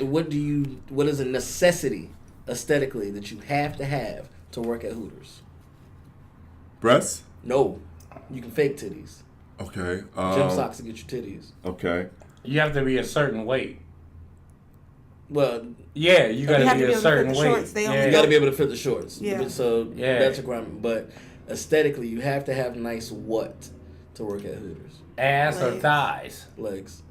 What is a necessity aesthetically that you have to work at Hooters? Breasts? No. You can fake titties. Okay. Gym socks to get your titties. Okay. You have to be a certain weight. Well, yeah, you got to be a certain weight. You got to be able to fit the shorts. Yeah. So that's a requirement. But aesthetically, you have to have nice what to work at Hooters? Ass or thighs? Legs.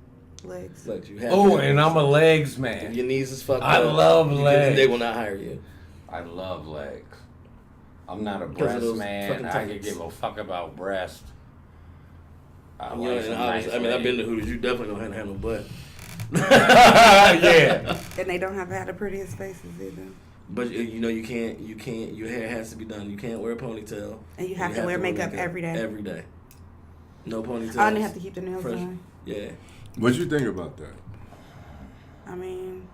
You have. Oh, and I'm a legs man. If your knees is fucked up. I love legs. They will not hire you. I love legs. I'm not a breast man. I can give a fuck about breast. I've been to Hooters. You definitely don't handle butt. Yeah. And they don't have to have the prettiest faces either. But you can't. Your hair has to be done. You can't wear a ponytail. And you have to wear makeup every day. Every day. No ponytails. I only have to keep the nails done. Yeah. What you think about that? I mean,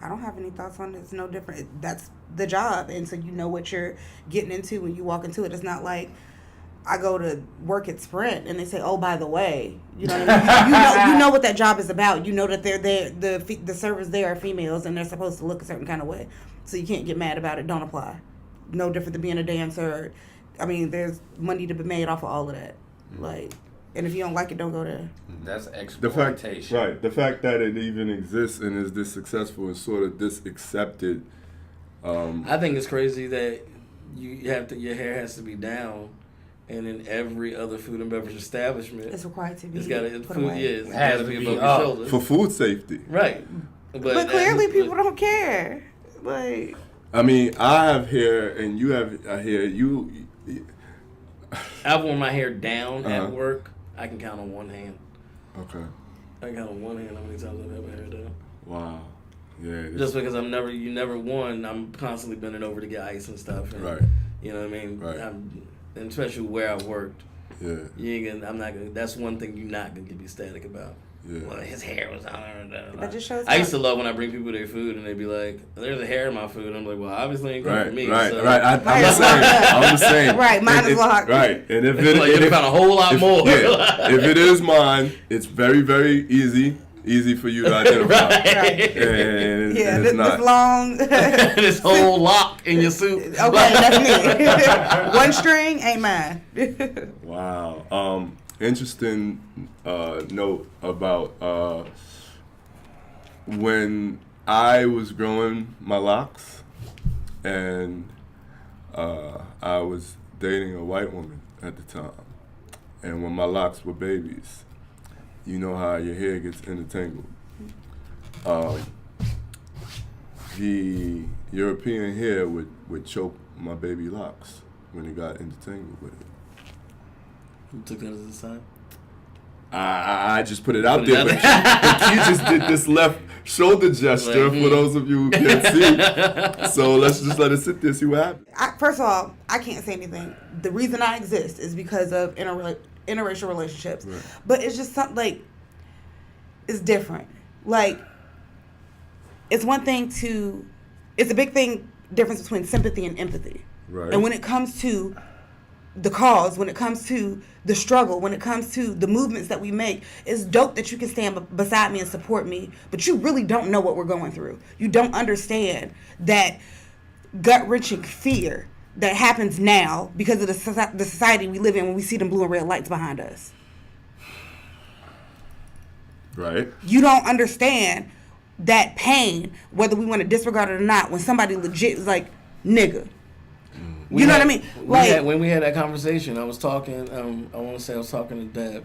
I don't have any thoughts on it. It's no different. That's the job, and so you know what you're getting into when you walk into it. It's not like I go to work at Sprint and they say, "Oh, by the way," you know what I mean? You know what that job is about. You know that they're there. The servers there are females and they're supposed to look a certain kind of way. So you can't get mad about it. Don't apply. No different than being a dancer. I mean, there's money to be made off of all of that. Like, and if you don't like it, don't go there. That's exploitation. The fact that it even exists and is this successful is sort of this accepted. I think it's crazy that your hair has to be down. And in every other food and beverage establishment, it's required to be. It's got put away. It has to be above your shoulders for food safety. Right. But clearly, people don't care. Like, I mean, I have hair, and you have hair. I've worn my hair down at work. I can count on one hand. Okay. I can count on one hand how many times I've had my hair down. Wow. Yeah. Just because you never won, I'm constantly bending over to get ice and stuff. And, right. You know what I mean? Right. And especially where I've worked. Yeah. I'm not gonna. That's one thing you're not gonna be static about. Yeah. Well, his hair was on there. That just shows. I used to love when I bring people their food and they'd be like, "There's a hair in my food." And I'm like, "Well, obviously ain't good for me." Right. So. Right. I'm the same. Right. Mine is locked. Right. And if you found a whole lot more. Yeah, if it is mine, it's very, very easy for you to identify. Right. And this long. This whole lock in your suit. Okay, that's me. One string ain't mine. Wow. Interesting note about when I was growing my locks and I was dating a white woman at the time. And when my locks were babies, you know how your hair gets intertangled. The European hair would choke my baby locks when it got intertangled with it. You took that as a sign? I just put it out there, but he just did this left shoulder gesture for those of you who can't see. So let's just let it sit there, see what happens. First of all, I can't say anything. The reason I exist is because of interracial relationships. Right. But it's just something, like, it's different. Like, it's one thing to, it's a big difference between sympathy and empathy. Right. And when it comes to the cause, when it comes to the struggle, when it comes to the movements that we make, it's dope that you can stand beside me and support me, but you really don't know what we're going through. You don't understand that gut-wrenching fear that happens now because of the society we live in when we see them blue and red lights behind us. Right. You don't understand that pain, whether we want to disregard it or not, when somebody legit is like, nigga. You know what I mean? Like, when we had that conversation, I was talking. I want to say I was talking to Deb.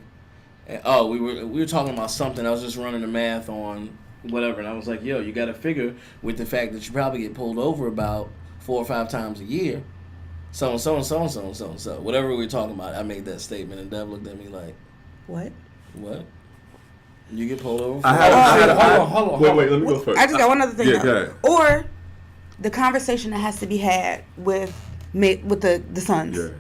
And, we were talking about something. I was just running the math on whatever, and I was like, "Yo, you got to figure with the fact that you probably get pulled over about 4 or 5 times a year, so and so and so and so and so and so. Whatever we were talking about, I made that statement, and Deb looked at me like, "What? What? You get pulled over?" Hold on. Wait. Let me go first. I just got one other thing. Yeah, go ahead. Or the conversation that has to be had with the sons. Yeah.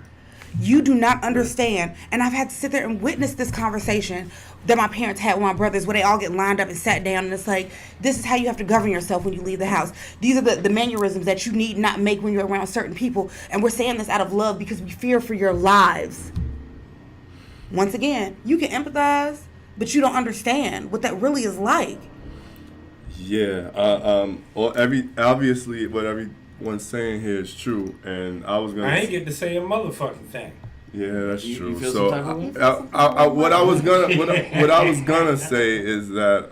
You do not understand, and I've had to sit there and witness this conversation that my parents had with my brothers, where they all get lined up and sat down, and it's like, this is how you have to govern yourself when you leave the house. These are the mannerisms that you need not make when you're around certain people, and we're saying this out of love because we fear for your lives. Once again, you can empathize, but you don't understand what that really is like. Yeah. Obviously, what everyone's saying here is true, and I was gonna. I ain't get to say a motherfucking thing. Yeah, that's true. You feel So, some type of way? what I was gonna say is that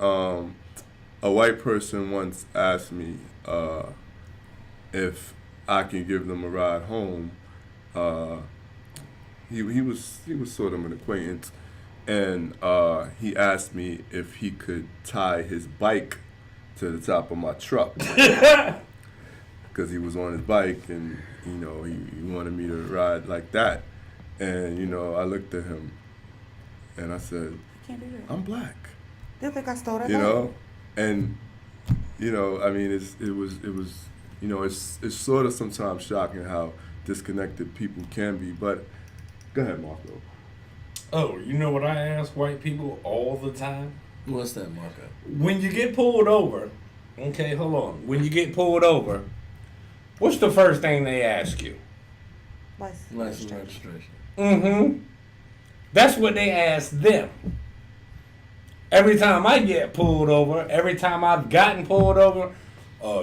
a white person once asked me if I can give them a ride home. He was sort of an acquaintance, and he asked me if he could tie his bike to the top of my truck because he was on his bike, and he wanted me to ride like that. And I looked at him, and I said, You can't do that. "I'm black." They think I stole that. And I mean, it was it's sort of sometimes shocking how disconnected people can be. But go ahead, Marco. Oh, you know what I ask white people all the time? What's that, Marco? When you get pulled over, okay, hold on. When you get pulled over, what's the first thing they ask you? License registration. Mm-hmm. That's what they ask them. Every time I get pulled over, every time I've gotten pulled over,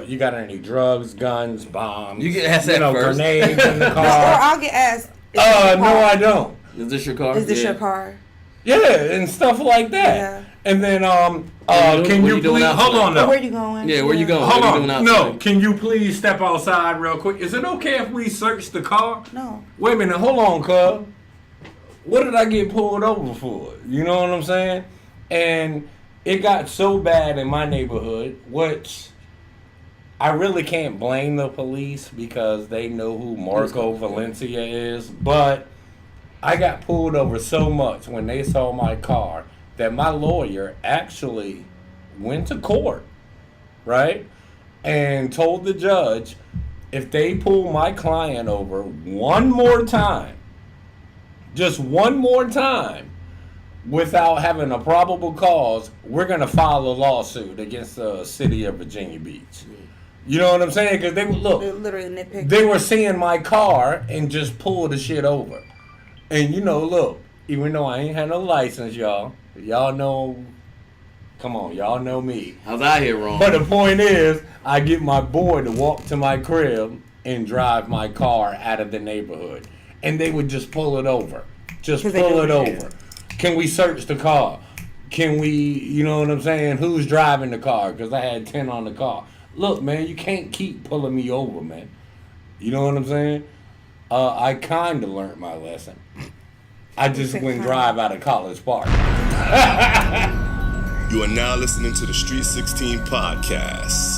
you got any drugs, guns, bombs? You get asked that first. Grenades in the Or car. I'll get asked. No, I don't. Is this your car? Is this your car? Yeah, and stuff like that. Yeah. And then, What can you you doing please out hold tonight? on now? Where you going? Yeah, where you going? Hold What you doing on. out No, tonight? can you please step outside real quick? Is it okay if we search the car? No. Wait a minute, hold on, cuz. What did I get pulled over for? You know what I'm saying? And it got so bad in my neighborhood, which I really can't blame the police because they know who Marco Valencia is, but I got pulled over so much when they saw my car that my lawyer actually went to court, right? And told the judge, if they pull my client over one more time, just one more time, without having a probable cause, we're going to file a lawsuit against the city of Virginia Beach. You know what I'm saying? Because they would look. They literally nitpick. They were seeing my car and just pull the shit over. And look, even though I ain't had no license, y'all know, come on, y'all know me. I was out here wrong. But the point is, I get my boy to walk to my crib and drive my car out of the neighborhood. And they would just pull it over. Just pull it over. Can we search the car? Can we, you know what I'm saying? Who's driving the car? Because I had 10 on the car. Look, man, you can't keep pulling me over, man. You know what I'm saying? I kind of learned my lesson. I just wouldn't drive out of College Park. You are now listening to the Street 16 podcast.